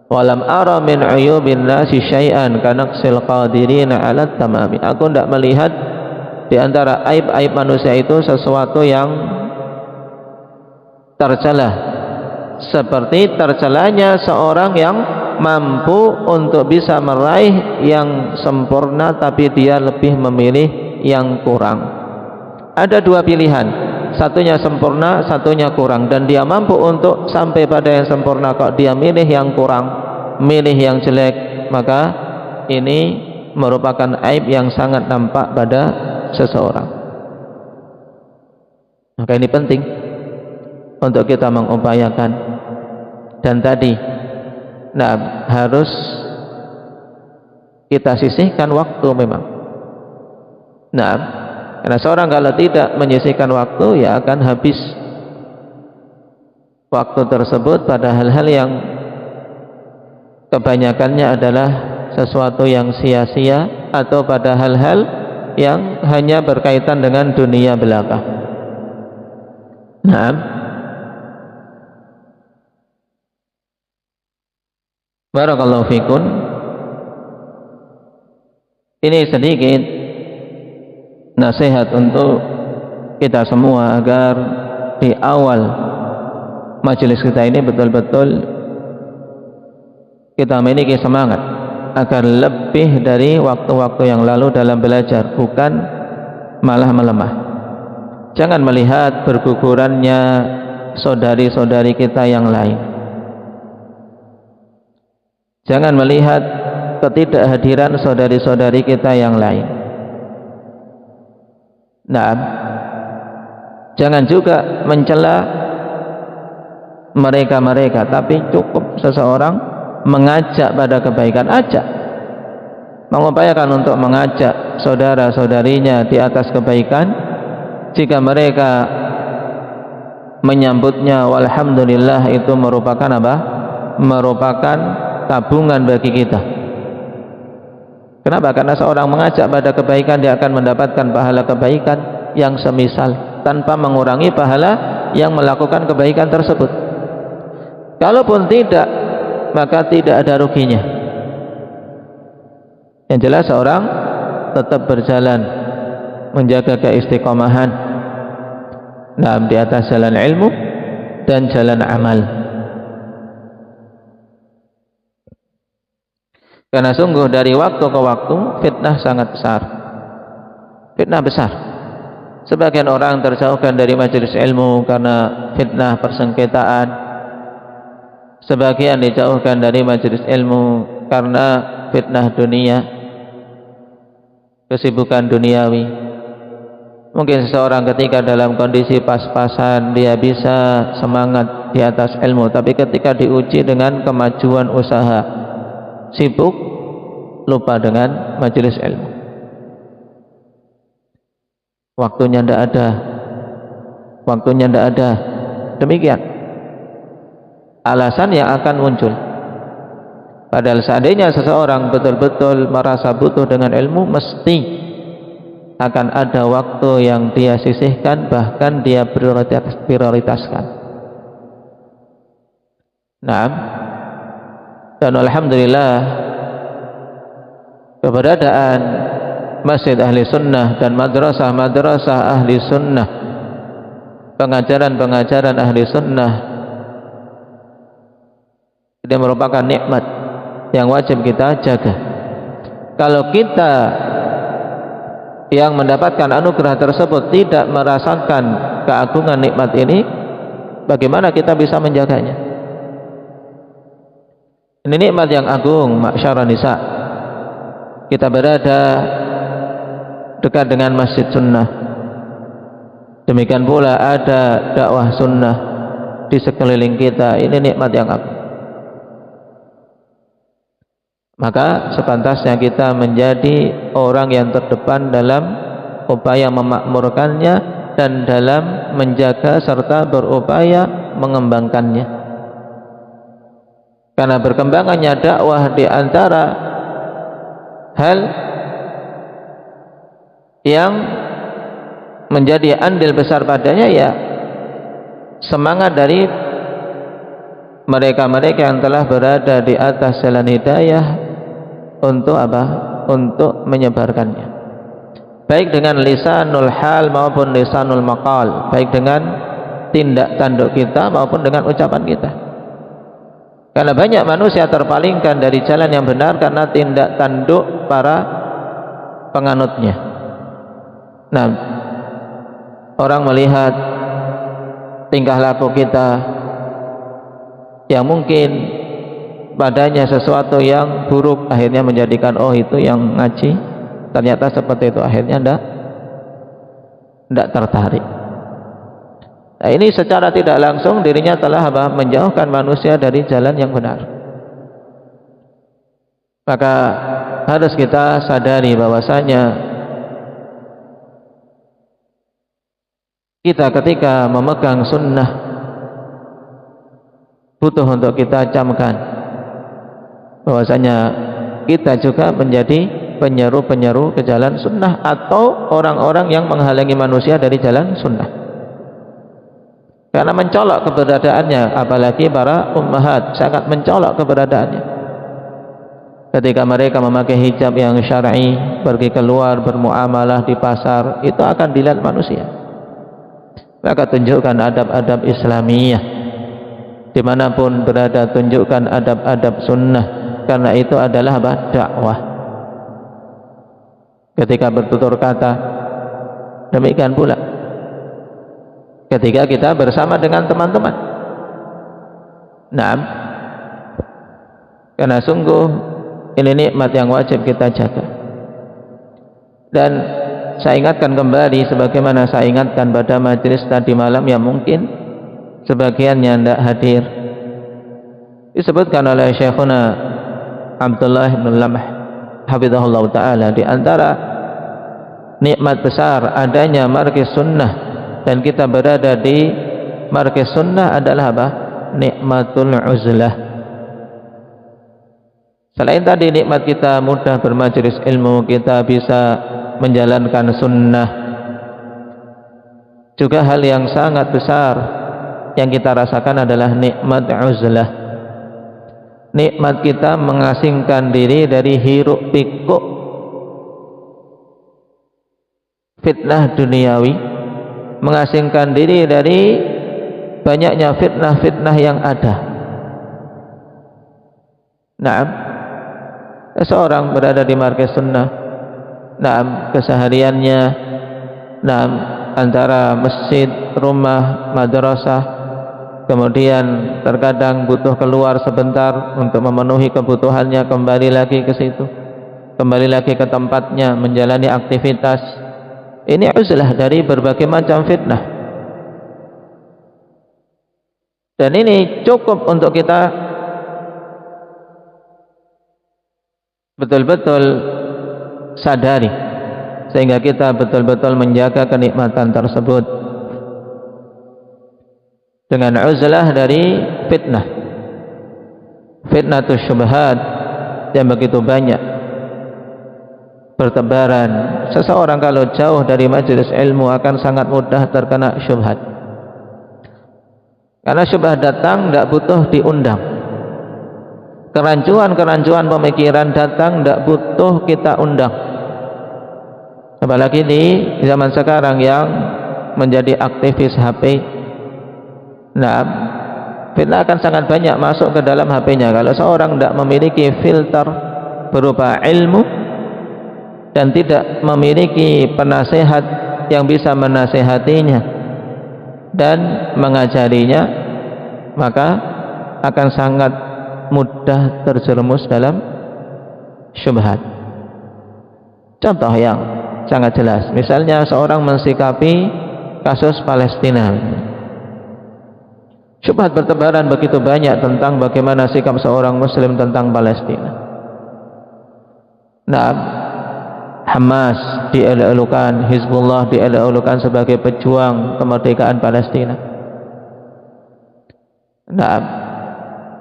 Walam ara min uyubin nasi syai'an kanaksil qadirina 'ala tamami. Aku tidak melihat di antara aib-aib manusia itu sesuatu yang tercela seperti tercelanya seorang yang mampu untuk bisa meraih yang sempurna tapi dia lebih memilih yang kurang. Ada 2 pilihan, satunya sempurna, satunya kurang, dan dia mampu untuk sampai pada yang sempurna kok dia milih yang kurang, milih yang jelek, maka ini merupakan aib yang sangat nampak pada seseorang. Maka ini penting untuk kita mengupayakan. Dan tadi harus kita sisihkan waktu memang. Karena seorang kalau tidak menyisihkan waktu, ya akan habis waktu tersebut pada hal-hal yang kebanyakannya adalah sesuatu yang sia-sia atau pada hal-hal yang hanya berkaitan dengan dunia belaka. Barakallahu fikun. Ini sedikit nasihat untuk kita semua agar di awal majelis kita ini betul-betul kita memiliki semangat agar lebih dari waktu-waktu yang lalu dalam belajar, bukan malah melemah. Jangan melihat bergugurannya saudari-saudari kita yang lain. Jangan melihat ketidakhadiran saudari-saudari kita yang lain. Jangan juga mencela mereka-mereka, tapi cukup seseorang mengajak pada kebaikan, ajak, mengupayakan untuk mengajak saudara-saudarinya di atas kebaikan. Jika mereka menyambutnya, walhamdulillah, itu merupakan apa? Merupakan tabungan bagi kita. Kenapa? Karena seorang mengajak pada kebaikan, dia akan mendapatkan pahala kebaikan yang semisal tanpa mengurangi pahala yang melakukan kebaikan tersebut. Kalaupun tidak, maka tidak ada ruginya. Yang jelas seorang tetap berjalan menjaga keistiqomahan di atas jalan ilmu dan jalan amal. Karena sungguh dari waktu ke waktu fitnah sangat besar. Fitnah besar. Sebagian orang terjauhkan dari majelis ilmu karena fitnah persengketaan. Sebagian dijauhkan dari majelis ilmu karena fitnah dunia, kesibukan duniawi. Mungkin seseorang ketika dalam kondisi pas-pasan dia bisa semangat di atas ilmu, tapi ketika diuji dengan kemajuan usaha, sibuk, lupa dengan majelis ilmu. Waktunya tidak ada. Demikian alasan yang akan muncul. Padahal seandainya seseorang betul-betul merasa butuh dengan ilmu, mesti akan ada waktu yang dia sisihkan, bahkan dia prioritaskan. Dan alhamdulillah keberadaan masjid ahli sunnah dan madrasah-madrasah ahli sunnah, pengajaran-pengajaran ahli sunnah, ini merupakan nikmat yang wajib kita jaga. Kalau kita yang mendapatkan anugerah tersebut tidak merasakan keagungan nikmat ini, bagaimana kita bisa menjaganya? Ini nikmat yang agung, ma'syaran nisa. Kita berada dekat dengan masjid sunnah. Demikian pula ada dakwah sunnah di sekeliling kita. Ini nikmat yang agung. Maka sepantasnya kita menjadi orang yang terdepan dalam upaya memakmurkannya dan dalam menjaga serta berupaya mengembangkannya. Karena berkembangannya dakwah di antara hal yang menjadi andil besar padanya ya semangat dari mereka-mereka yang telah berada di atas jalan hidayah untuk apa? Untuk menyebarkannya, baik dengan lisanul hal maupun lisanul maqal, baik dengan tindak tanduk kita maupun dengan ucapan kita. Karena banyak manusia terpalingkan dari jalan yang benar karena tindak tanduk para penganutnya. Nah, orang melihat tingkah laku kita yang mungkin padanya sesuatu yang buruk, akhirnya menjadikan oh itu yang ngaji, ternyata seperti itu, akhirnya tidak tertarik. Nah, ini secara tidak langsung dirinya telah apa? Menjauhkan manusia dari jalan yang benar. Maka harus kita sadari bahwasanya kita ketika memegang sunnah butuh untuk kita camkan bahwasanya kita juga menjadi penyeru-penyeru ke jalan sunnah atau orang-orang yang menghalangi manusia dari jalan sunnah. Karena mencolok keberadaannya, apalagi para ummahat sangat mencolok keberadaannya. Ketika mereka memakai hijab yang syar'i, pergi keluar bermuamalah di pasar, itu akan dilihat manusia. Maka tunjukkan adab-adab Islamiyah, dimanapun berada tunjukkan adab-adab sunnah. Karena itu adalah apa? Dakwah. Ketika bertutur kata, demikian pula ketika kita bersama dengan teman-teman. Naam. Karena sungguh ini nikmat yang wajib kita jaga. Dan saya ingatkan kembali sebagaimana saya ingatkan pada majelis tadi malam yang mungkin sebagiannya tidak hadir. Disebutkan oleh Syekhuna Abdullah bin Lamah hafizahullah ta'ala, di antara nikmat besar adanya markis sunnah dan kita berada di markis sunnah adalah apa? Nikmatul uzlah. Selain tadi nikmat kita mudah bermajelis ilmu, kita bisa menjalankan sunnah, juga hal yang sangat besar yang kita rasakan adalah nikmat uzlah. Nikmat kita mengasingkan diri dari hiruk pikuk fitnah duniawi, mengasingkan diri dari banyaknya fitnah-fitnah yang ada. Naam, seorang berada di markaz sunnah, naam, kesehariannya, naam, antara masjid, rumah, madrasah, kemudian terkadang butuh keluar sebentar untuk memenuhi kebutuhannya, kembali lagi ke situ, kembali lagi ke tempatnya menjalani aktivitas. Ini uzlah dari berbagai macam fitnah, dan ini cukup untuk kita betul-betul sadari sehingga kita betul-betul menjaga kenikmatan tersebut dengan uzlah dari fitnah, fitnatus syubhat yang begitu banyak bertebaran. Seseorang kalau jauh dari majelis ilmu akan sangat mudah terkena syubhat, karena syubhat datang tidak butuh diundang. kerancuan-kerancuan pemikiran datang, tidak butuh kita undang. Apalagi di zaman sekarang yang menjadi aktivis HP. Nah, fitnah akan sangat banyak masuk ke dalam HP-nya. Kalau seorang tidak memiliki filter berupa ilmu dan tidak memiliki penasehat yang bisa menasehatinya dan mengajarinya, maka akan sangat mudah terjerumus dalam syubhat. Contoh yang sangat jelas, misalnya seorang mensikapi kasus Palestina. Syubhat bertebaran begitu banyak tentang bagaimana sikap seorang muslim tentang Palestina. Nah, Hamas dielok-elokan, Hizbullah dielok-elokan sebagai pejuang kemerdekaan Palestina. Nah,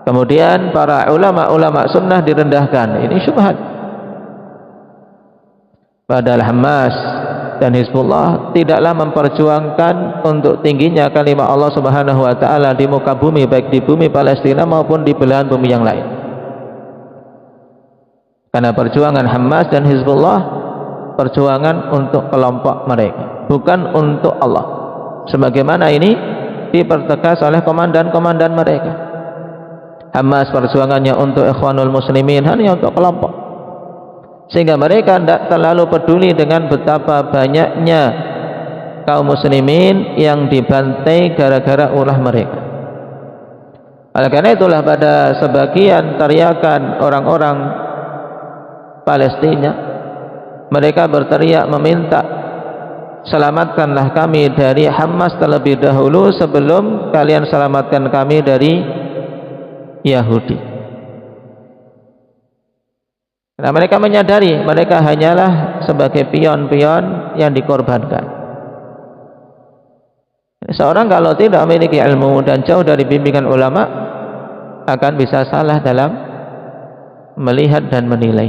kemudian para ulama-ulama sunnah direndahkan. Ini syubhat. Padahal Hamas dan Hizbullah tidaklah memperjuangkan untuk tingginya kalimat Allah Subhanahu wa taala di muka bumi, baik di bumi Palestina maupun di belahan bumi yang lain. Karena perjuangan Hamas dan Hizbullah perjuangan untuk kelompok mereka, bukan untuk Allah. Sebagaimana ini dipertegas oleh komandan-komandan mereka. Hamas perjuangannya untuk ikhwanul muslimin, hanya untuk kelompok, sehingga mereka tidak terlalu peduli dengan betapa banyaknya kaum muslimin yang dibantai gara-gara ulah mereka. Oleh karena itulah pada sebagian teriakan orang-orang Palestina, mereka berteriak meminta, selamatkanlah kami dari Hamas terlebih dahulu sebelum kalian selamatkan kami dari Yahudi. Nah, mereka menyadari mereka hanyalah sebagai pion-pion yang dikorbankan. Seorang kalau tidak memiliki ilmu dan jauh dari bimbingan ulama akan bisa salah dalam melihat dan menilai.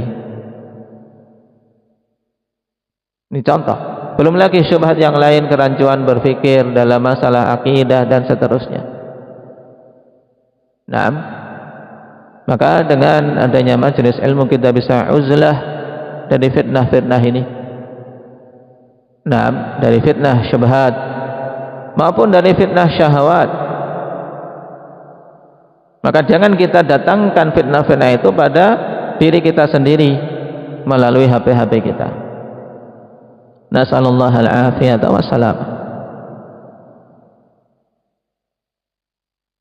Ini contoh. Belum lagi syubhat yang lain, kerancuan berfikir dalam masalah akidah dan seterusnya. Nah, maka dengan adanya majelis ilmu kita bisa uzlah dari fitnah-fitnah ini. Nah, dari fitnah syubhat maupun dari fitnah syahwat. Maka jangan kita datangkan fitnah-fitnah itu pada diri kita sendiri melalui HP-HP kita. Nasallallahu al-afiyata wassalam.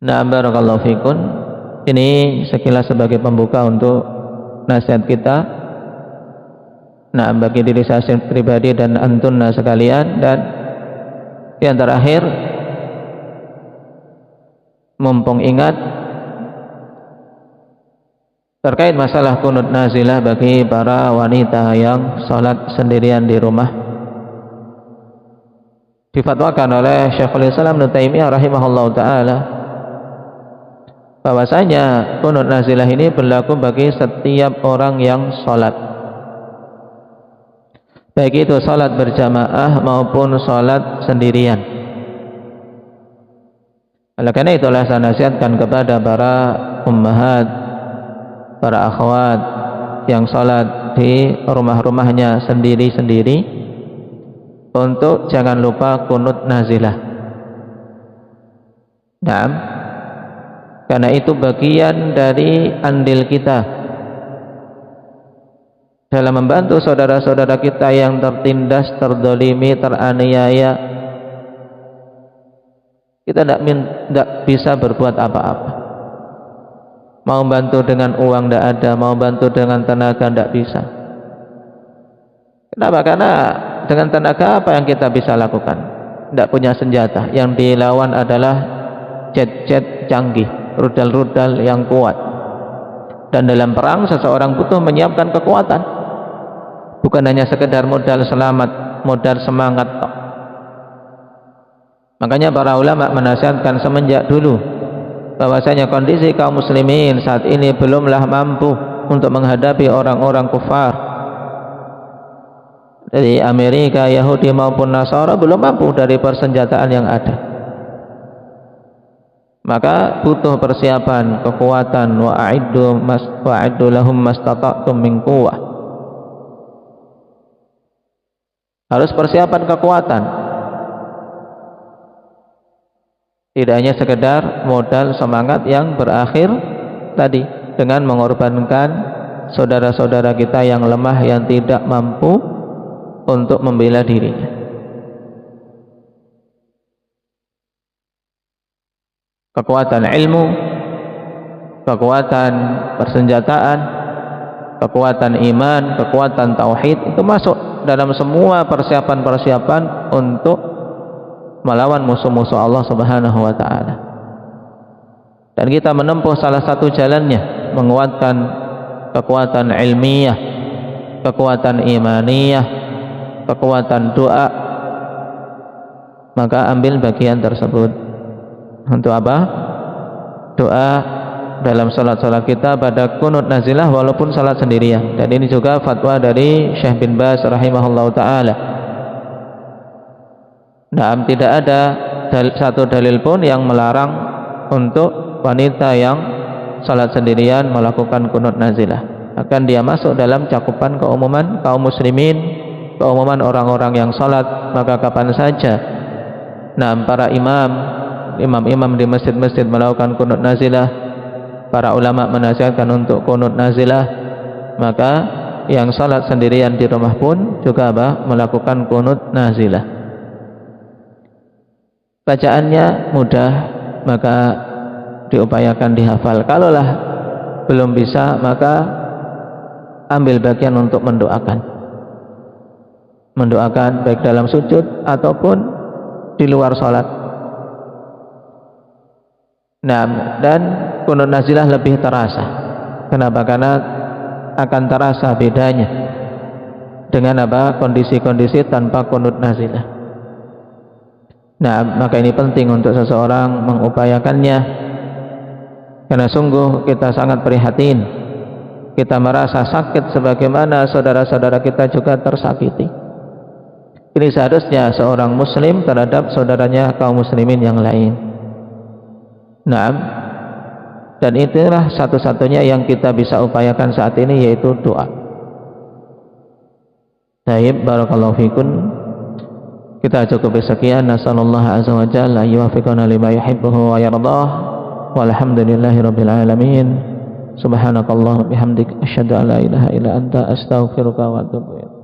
Nah, barakallahu fikun. Ini sekilas sebagai pembuka untuk nasihat kita. Nah, bagi diri saya pribadi dan antunna sekalian. Dan yang terakhir, mumpung ingat terkait masalah kunut nazilah bagi para wanita yang sholat sendirian di rumah, difatwakan oleh Syekhul Islam Ibnu Taimiyah rahimahullah ta'ala bahwasanya kunut nazilah ini berlaku bagi setiap orang yang sholat, baik itu sholat berjamaah maupun sholat sendirian. Oleh karena itulah saya nasihatkan kepada para ummahat, para akhwat yang sholat di rumah-rumahnya sendiri-sendiri untuk jangan lupa kunut nazilah. Nah, karena itu bagian dari andil kita dalam membantu saudara-saudara kita yang tertindas, terdolimi, teraniaya. Kita tidak bisa berbuat apa-apa. Mau bantu dengan uang tidak ada, mau bantu dengan tenaga tidak bisa. Kenapa? Karena dengan tenaga apa yang kita bisa lakukan? Tidak punya senjata. Yang dilawan adalah jet-jet canggih, rudal-rudal yang kuat. Dan dalam perang seseorang butuh menyiapkan kekuatan, bukan hanya sekedar modal selamat, modal semangat tok. Makanya para ulama menasihatkan semenjak dulu bahwasanya kondisi kaum muslimin saat ini belumlah mampu untuk menghadapi orang-orang kufar dari Amerika, Yahudi maupun Nasara, belum mampu dari persenjataan yang ada. maka butuh persiapan, kekuatan. Wa'iddu lahum mastata'tum min quwwah. Harus persiapan kekuatan. Tidak hanya sekedar modal semangat yang berakhir tadi dengan mengorbankan saudara-saudara kita yang lemah, yang tidak mampu untuk membela dirinya. Kekuatan ilmu, kekuatan persenjataan, kekuatan iman, kekuatan tauhid itu masuk dalam semua persiapan-persiapan untuk melawan musuh-musuh Allah Subhanahu wa taala. Dan kita menempuh salah satu jalannya, menguatkan kekuatan ilmiah, kekuatan imaniyah, kekuatan doa. Maka ambil bagian tersebut. Untuk apa? Doa dalam salat-salat kita pada kunut nazilah walaupun salat sendirian. Dan ini juga fatwa dari Syekh bin Baz rahimahullahu taala. Nah, tidak ada satu dalil pun yang melarang untuk wanita yang salat sendirian melakukan kunut nazilah. Akan dia masuk dalam cakupan keumuman kaum muslimin, keumuman orang-orang yang salat, maka kapan saja para imam-imam di masjid-masjid melakukan kunut nazilah, para ulama menasihatkan untuk kunut nazilah, maka yang salat sendirian di rumah pun juga melakukan kunut nazilah. Bacaannya mudah, maka diupayakan dihafal. Kalaulah belum bisa, maka ambil bagian untuk mendoakan baik dalam sujud ataupun di luar sholat. Nah, dan kunut nazilah lebih terasa. Kenapa? Karena akan terasa bedanya dengan kondisi-kondisi tanpa kunut nazilah. Nah, maka ini penting untuk seseorang mengupayakannya, karena sungguh kita sangat prihatin. Kita merasa sakit sebagaimana saudara-saudara kita juga tersakiti. Ini seharusnya seorang muslim terhadap saudaranya kaum muslimin yang lain. Nah, dan itulah satu-satunya yang kita bisa upayakan saat ini, yaitu doa. Baik, barakallahu fikum. Kita cukup sekian. Nasallallahu azza wa jalla yuwaffiqana lima yuhibbuhu wa yardah. Walhamdulillahirabbil alamin. Subhanakallahumma bihamdik asyhadu an la ilaha illa anta astaghfiruka wa atubu ilaik.